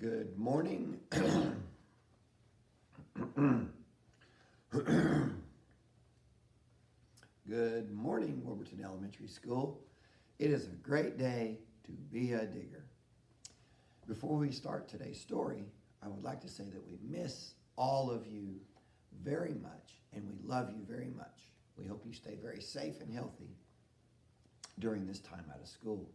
Good morning. Good morning, Wilburton Elementary School. It is a great day to be a digger. Before we start today's story, I would like to say that we miss all of you very much, and we love you very much. We hope you stay very safe and healthy during this time out of school.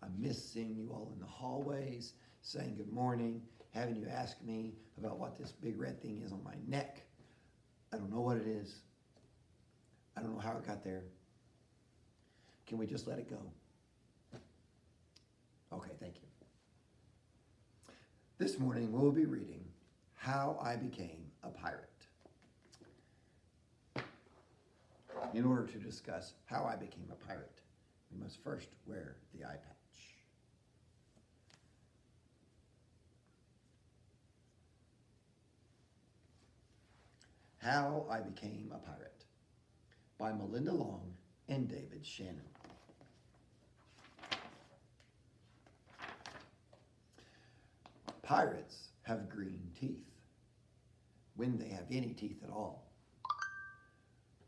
I miss seeing you all in the hallways, saying good morning, having you ask me about what this big red thing is on my neck. I don't know what it is. I don't know how it got there. Can we just let it go? Okay, thank you. This morning we'll be reading How I Became a Pirate. In order to discuss how I became a pirate, we must first wear the eye patch. How I Became a Pirate by Melinda Long and David Shannon. Pirates have green teeth, when they have any teeth at all.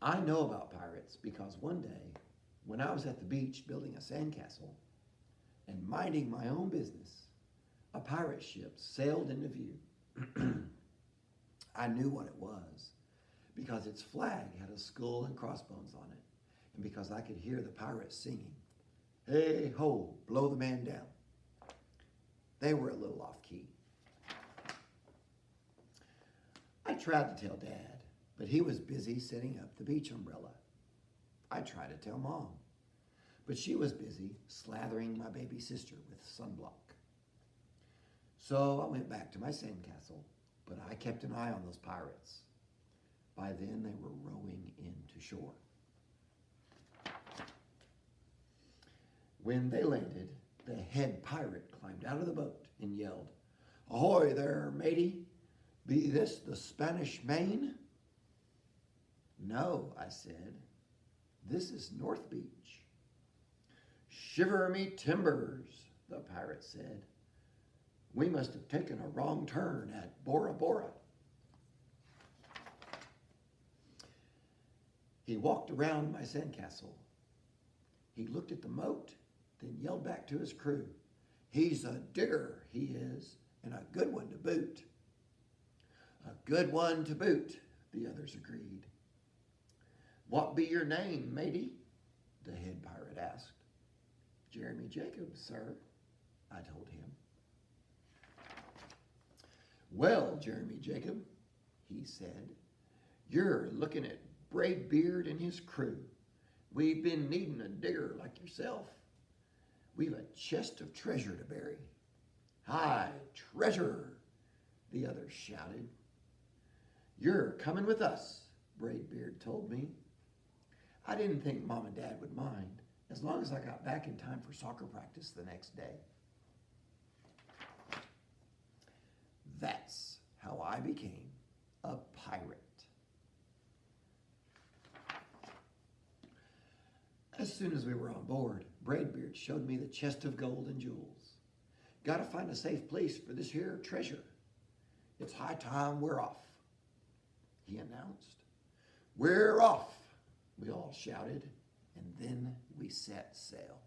I know about pirates because one day, when I was at the beach building a sandcastle and minding my own business, a pirate ship sailed into view. I knew what it was because its flag had a skull and crossbones on it, and because I could hear the pirates singing, "Hey ho, blow the man down." They were a little off key. I tried to tell Dad, but he was busy setting up the beach umbrella. I tried to tell Mom, but she was busy slathering my baby sister with sunblock. So I went back to my sandcastle, but I kept an eye on those pirates. By then they were rowing into shore. When they landed, the head pirate climbed out of the boat and yelled, "Ahoy there, matey! Be this the Spanish Main?" "No," I said. "This is North Beach." "Shiver me timbers," the pirate said. "We must have taken a wrong turn at Bora Bora." He walked around my sandcastle. He looked at the moat, then yelled back to his crew, "He's a digger, he is, and a good one to boot." "A good one to boot," the others agreed. "What be your name, matey?" the head pirate asked. "Jeremy Jacobs, sir," I told him. "Well, Jeremy Jacob," he said, "you're looking at Braidbeard and his crew. We've been needing a digger like yourself. We've a chest of treasure to bury." "Hi, treasure!" the others shouted. "You're coming with us," Braidbeard told me. I didn't think Mom and Dad would mind, as long as I got back in time for soccer practice the next day. That's how I became a pirate. As soon as we were on board, Braidbeard showed me the chest of gold and jewels. "Gotta find a safe place for this here treasure. It's high time we're off," he announced. "We're off," we all shouted, and then we set sail.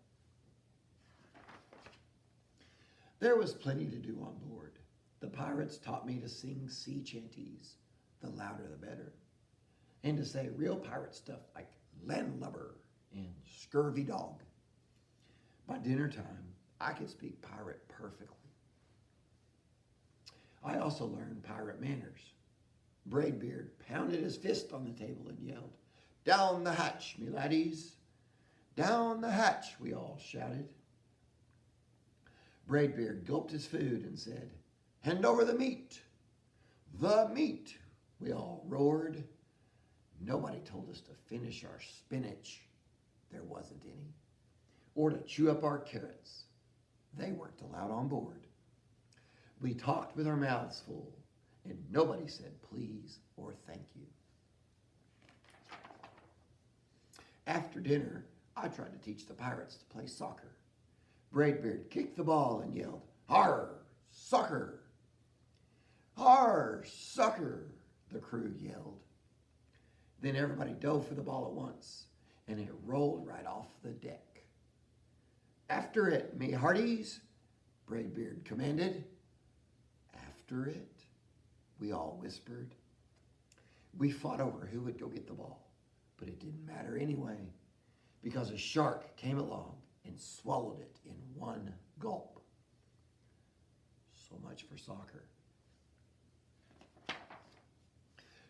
There was plenty to do on board. The pirates taught me to sing sea chanties, the louder the better, and to say real pirate stuff like landlubber and scurvy dog. By dinner time, I could speak pirate perfectly. I also learned pirate manners. Braidbeard pounded his fist on the table and yelled, "Down the hatch, me laddies!" "Down the hatch," we all shouted. Braidbeard gulped his food and said, "Hand over the meat!" "The meat!" we all roared. Nobody told us to finish our spinach. There wasn't any. Or to chew up our carrots. They weren't allowed on board. We talked with our mouths full, and nobody said please or thank you. After dinner, I tried to teach the pirates to play soccer. Braidbeard kicked the ball and yelled, "Arr, soccer! Har, soccer! The crew yelled. Then everybody dove for the ball at once, and it rolled right off the deck. After it, me hearties, Braidbeard commanded. After it, we all whispered. We fought over who would go get the ball, but it didn't matter anyway, because a shark came along and swallowed it in one gulp. So much for soccer.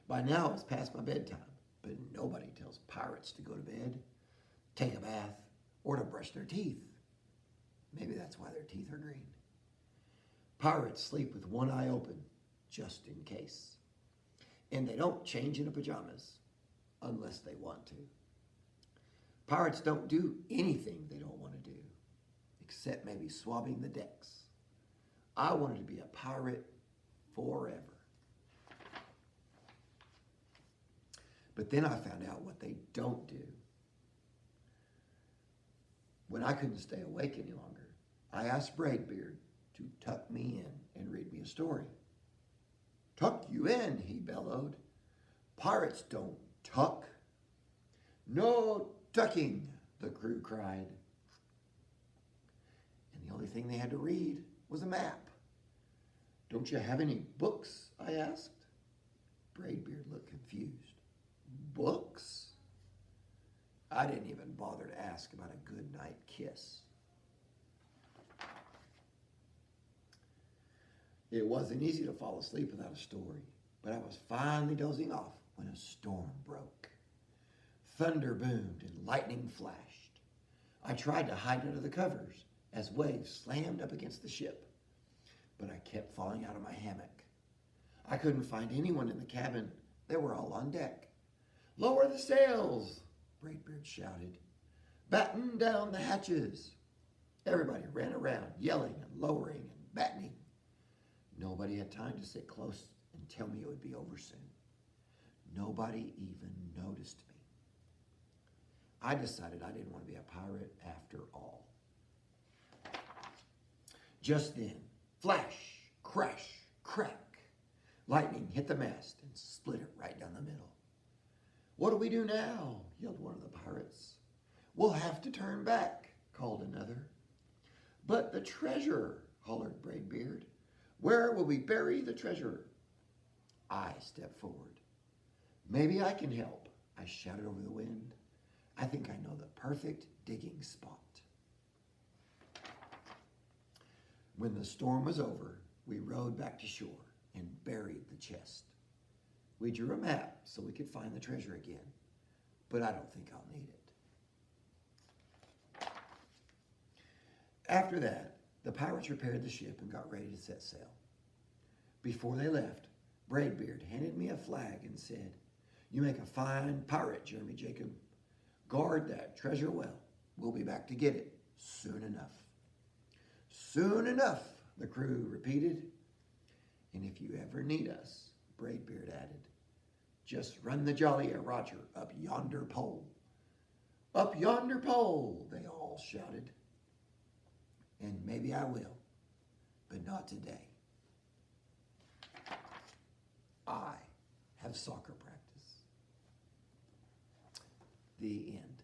By now, it's past my bedtime, but nobody tells pirates to go to bed, take a bath, or to brush their teeth. Maybe that's why their teeth are green. Pirates sleep with one eye open, just in case. And they don't change into pajamas unless they want to. Pirates don't do anything they don't want to do, except maybe swabbing the decks. I wanted to be a pirate forever. But then I found out what they don't do. When I couldn't stay awake any longer, I asked Braidbeard to tuck me in and read me a story. Tuck you in, he bellowed. Pirates don't tuck. No tucking, the crew cried. And the only thing they had to read was a map. Don't you have any books? I asked. Braidbeard looked confused. Books? I didn't even bother to ask about a good night kiss. It wasn't easy to fall asleep without a story, but I was finally dozing off when a storm broke. Thunder boomed and lightning flashed. I tried to hide under the covers as waves slammed up against the ship, but I kept falling out of my hammock. I couldn't find anyone in the cabin. They were all on deck. Lower the sails, Braidbeard shouted. Batten down the hatches. Everybody ran around, yelling and lowering and battening. Nobody had time to sit close and tell me it would be over soon. Nobody even noticed me. I decided I didn't want to be a pirate after all. Just then, flash, crash, crack. Lightning hit the mast and split it right down the middle. What do we do now? Yelled one of the pirates. We'll have to turn back, called another. But the treasure, hollered Braidbeard. Where will we bury the treasure? I stepped forward. Maybe I can help, I shouted over the wind. I think I know the perfect digging spot. When the storm was over, we rowed back to shore and buried the chest. We drew a map so we could find the treasure again, but I don't think I'll need it. After that, the pirates repaired the ship and got ready to set sail. Before they left, Braidbeard handed me a flag and said, You make a fine pirate, Jeremy Jacob. Guard that treasure well. We'll be back to get it soon enough. Soon enough, the crew repeated. And if you ever need us, Braidbeard added, just run the Jolly Roger up yonder pole. Up yonder pole, they all shouted. And maybe I will, but not today. I have soccer practice. The end.